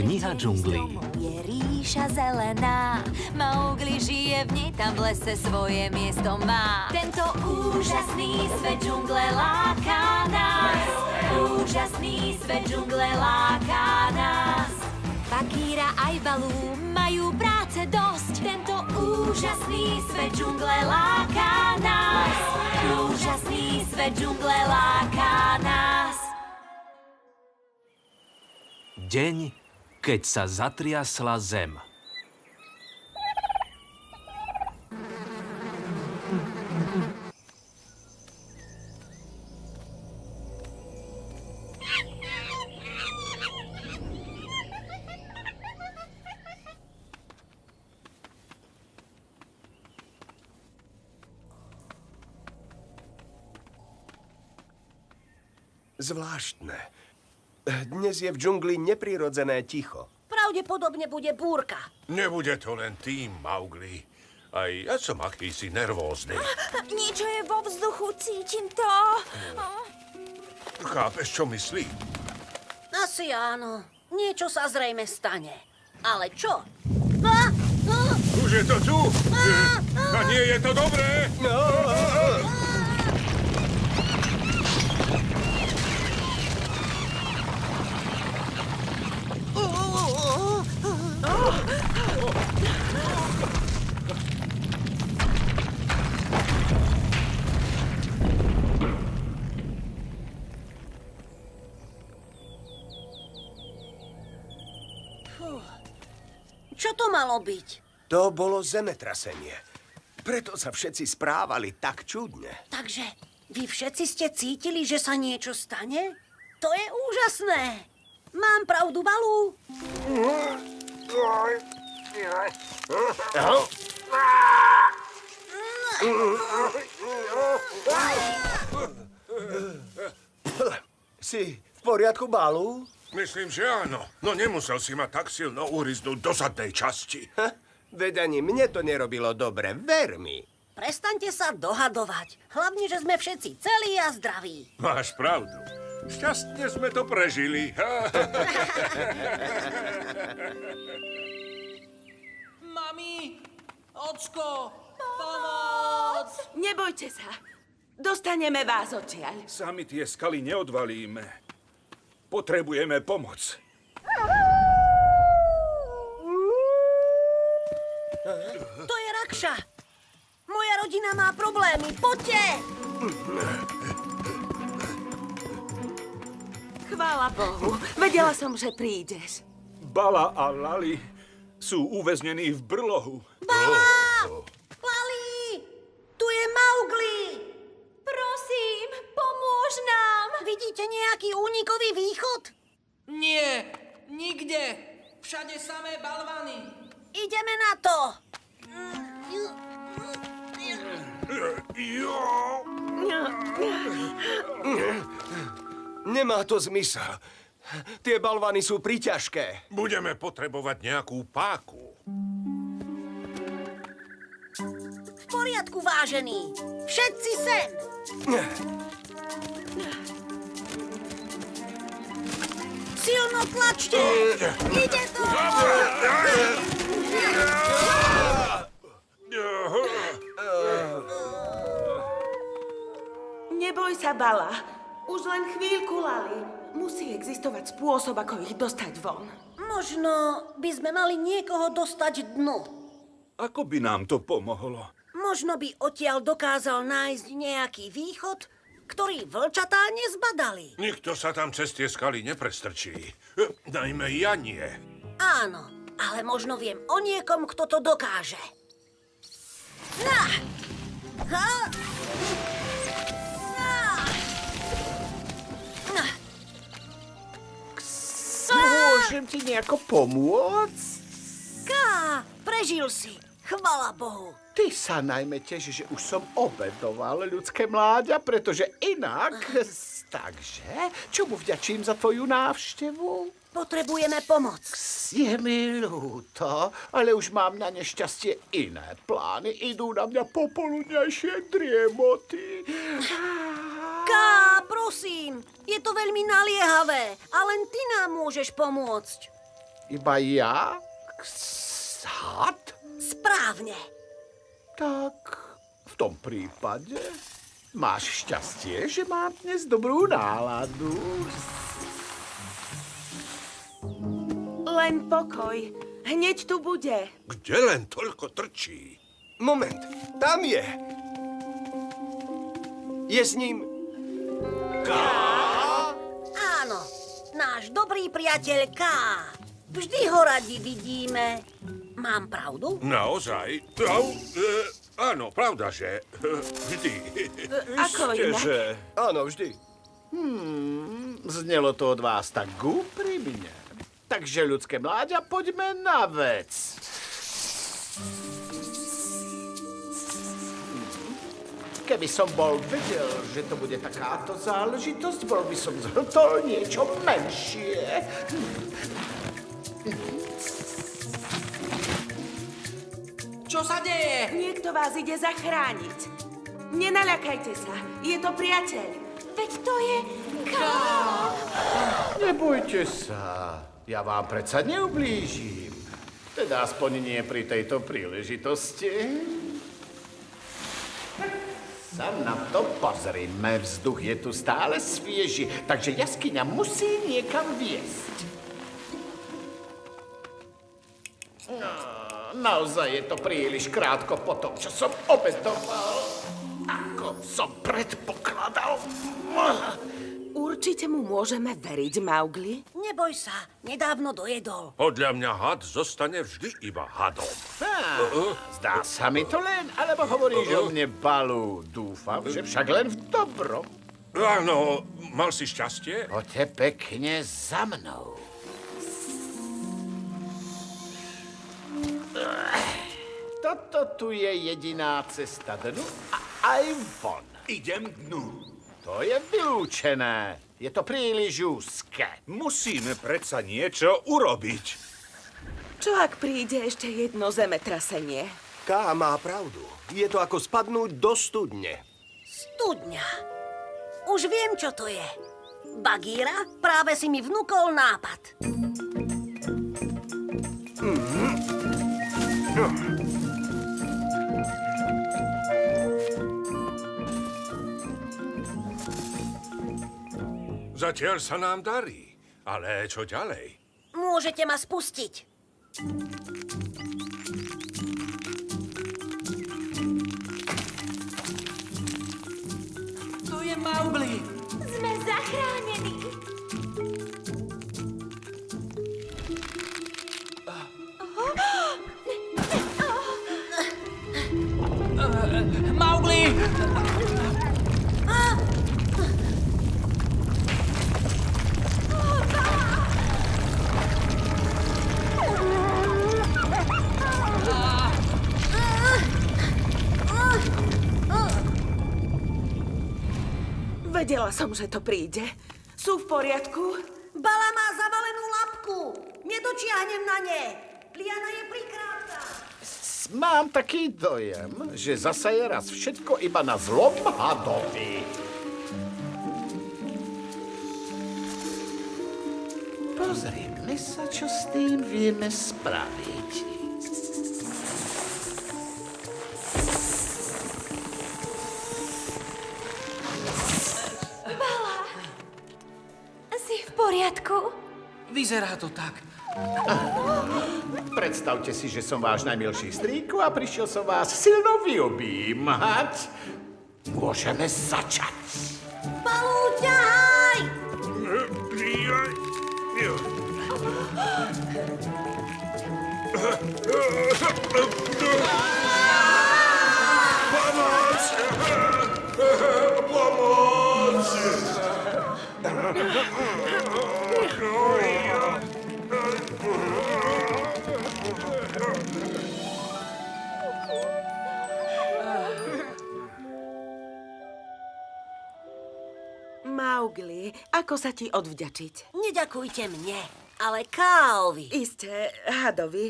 Kniha džunglí. Je ríša zelená, Maugli žije v nej, tam v lese svoje miesto má. Tento úžasný svet džungle láká nás, úžasný svet džungle láká nás. Bagíra aj Balú majú práce dosť, tento úžasný svet džungle láká nás, úžasný svet džungle láká nás. Deň, keď sa zatriasla zem. Zvláštne. Dnes je v džungli neprirodzené ticho. Pravdepodobne bude búrka. Nebude to len tým, Maugli. Aj ja som akýsi nervózny. Niečo je vo vzduchu, cítim to. Chápeš, čo myslím? Asi áno. Niečo sa zrejme stane. Ale čo? Už je to tu! A nie je to dobré! Čo to malo byť? To bolo zemetrasenie. Preto sa všetci správali tak čudne. Takže vy všetci ste cítili, že sa niečo stane? To je úžasné. Mám pravdu, Balú? Si v poriadku, Balú? Myslím, že áno. No nemusel si ma tak silno uriznúť do zadnej časti. Veď ani mne to nerobilo dobre, ver mi. Prestaňte sa dohadovať. Hlavne, že sme všetci celí a zdraví. Máš pravdu. Šťastne sme to prežili. Mami, ocko, pomoc! Nebojte sa. Dostaneme vás odtiaľ. Sami tie skaly neodvalíme. Potrebujeme pomoc. To je Rakša. Moja rodina má problémy. Poďte! Chvála Bohu. Vedela som, že prídeš. Bala a Lali sú uväznení v brlohu. Bala! Lali! Tu je Maugli! Prosím, pomôž nám. Vidíte nejaký únikový východ? Nie, nikde. Všade samé balvany. Ideme na to! Nemá to zmysel. Tie balvany sú priťažké. Budeme potrebovať nejakú páku. V poriadku, vážený. Všetci sem! Silno tlačte! Ide to! Neboj sa, Bala. Už len chvíľku, Lali. Musí existovať spôsob, ako ich dostať von. Možno by sme mali niekoho dostať dnu. Ako by nám to pomohlo? Možno by odtiaľ dokázal nájsť nejaký východ, ktorý vlčatá nezbadali. Nikto sa tam cez tie skaly neprestrčí. Najmä ja nie. Áno, ale možno viem o niekom, kto to dokáže. Na! Ha! Na! Na! Môžem ti nejako pomôcť? Ká, prežil si. Chvala Bohu. Ty sa najmä teší, že už som obedoval, ľudské mláďa, pretože inak... Takže, čomu vďačím za tvoju návštevu? Potrebujeme pomoc. Je mi ľúto, ale už mám na nešťastie iné plány. Idú na mňa popoludňajšie driemoty. Ká, prosím, je to veľmi naliehavé a len ty nám môžeš pomôcť. Iba ja? Had? Správne. Tak v tom prípade máš šťastie, že mám dnes dobrú náladu. Len pokoj. Hneď tu bude. Kde len toľko trčí? Moment, tam je. Je s ním... Áno, náš dobrý priateľ K. Vždy ho radi vidíme. Mám pravdu? Naozaj? Áno, pravda, že? Vždy. Ako inak? Že... Áno, vždy. Znelo to od vás tak úprimne. Takže, ľudské mláďa, poďme na vec. Keby som bol vedel, že to bude takáto záležitosť, bol by som zhrtol niečo menšie. Čo sa deje? Niekto vás ide zachrániť. Nenaľakajte sa. Je to priateľ. Veď to je Nebojte sa, ja vám predsa neublížim. Teda aspoň nie pri tejto príležitosti. Sa na to pozrime, vzduch je tu stále svieži, takže jaskyňa musí niekam viesť. No, naozaj je to príliš krátko po tom, čo som obetoval, ako som predpokladal. Určite mu môžeme veriť, Mowgli. Neboj sa, nedávno dojedol. Podľa mňa had zostane vždy iba hadom. Zdá sa mi to len, alebo hovoríš o mne, Balú. Dúfam, že však len v dobro. Áno, mal si šťastie? Poďte pekne za mnou. Toto tu je jediná cesta dnu a aj von. Idem k dnu. To je vylúčené. Je to príliš úzke. Musíme predsa niečo urobiť. Čo ak príde ešte jedno zemetrasenie? K má pravdu. Je to ako spadnúť do studne. Studňa. Už viem, čo to je. Bagíra, práve si mi vnúkol nápad. Zatiaľ sa nám darí. Ale čo ďalej? Môžete ma spustiť. To je Mowgli. Sme zachránení. Mowgli! Vedela som, že to príde. Sú v poriadku? Bala má zavalenú labku. Nedočiahnem na ne. Liana je prikrátka. Mám taký dojem, že zasa je raz všetko iba na zlom hadovi. Pozrime sa, čo s tým vieme spraviť. Si v poriadku? Vyzerá to tak. Predstavte si, že som váš najmilší strýko a prišiel som vás silno vyobímať. Môžeme začať. Balú, ťahaj! Mowgli, ako sa ti odvďačiť? Neďakujte mne, ale Káovi. Isté, hadovi,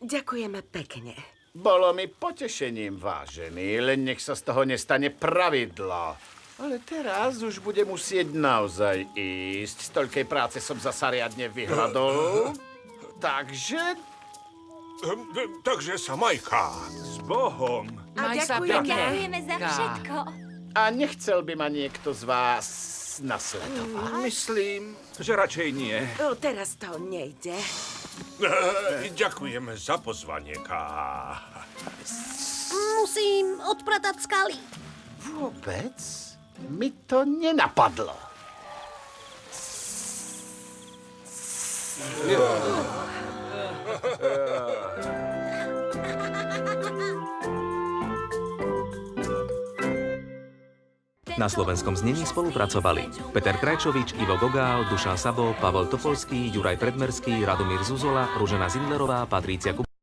ďakujeme pekne. Bolo mi potešením, vážený, len nech sa z toho nestane pravidlo. Ale teraz už bude musieť naozaj ísť. Z toľkej práce som zasa riadne vyhľadol. Takže Takže sa majká. S Bohom. A Maj sa ďakujeme. pekne. Ďakujeme za Ká. všetko. a nechcel by ma niekto z vás nasledovať? Myslím, že radšej nie. Teraz to nejde. Ďakujeme za pozvanie, Ká. Musím odpratať skaly. Vôbec mi to nenapadlo. Na slovenskom znení spolupracovali Peter Krajčovič, Ivo Gogál, Dušan Sabo, Pavol Topolský, Juraj Predmerský, Radomír Zuzola, Ružena Zindlerová, Patrícia Kubiková.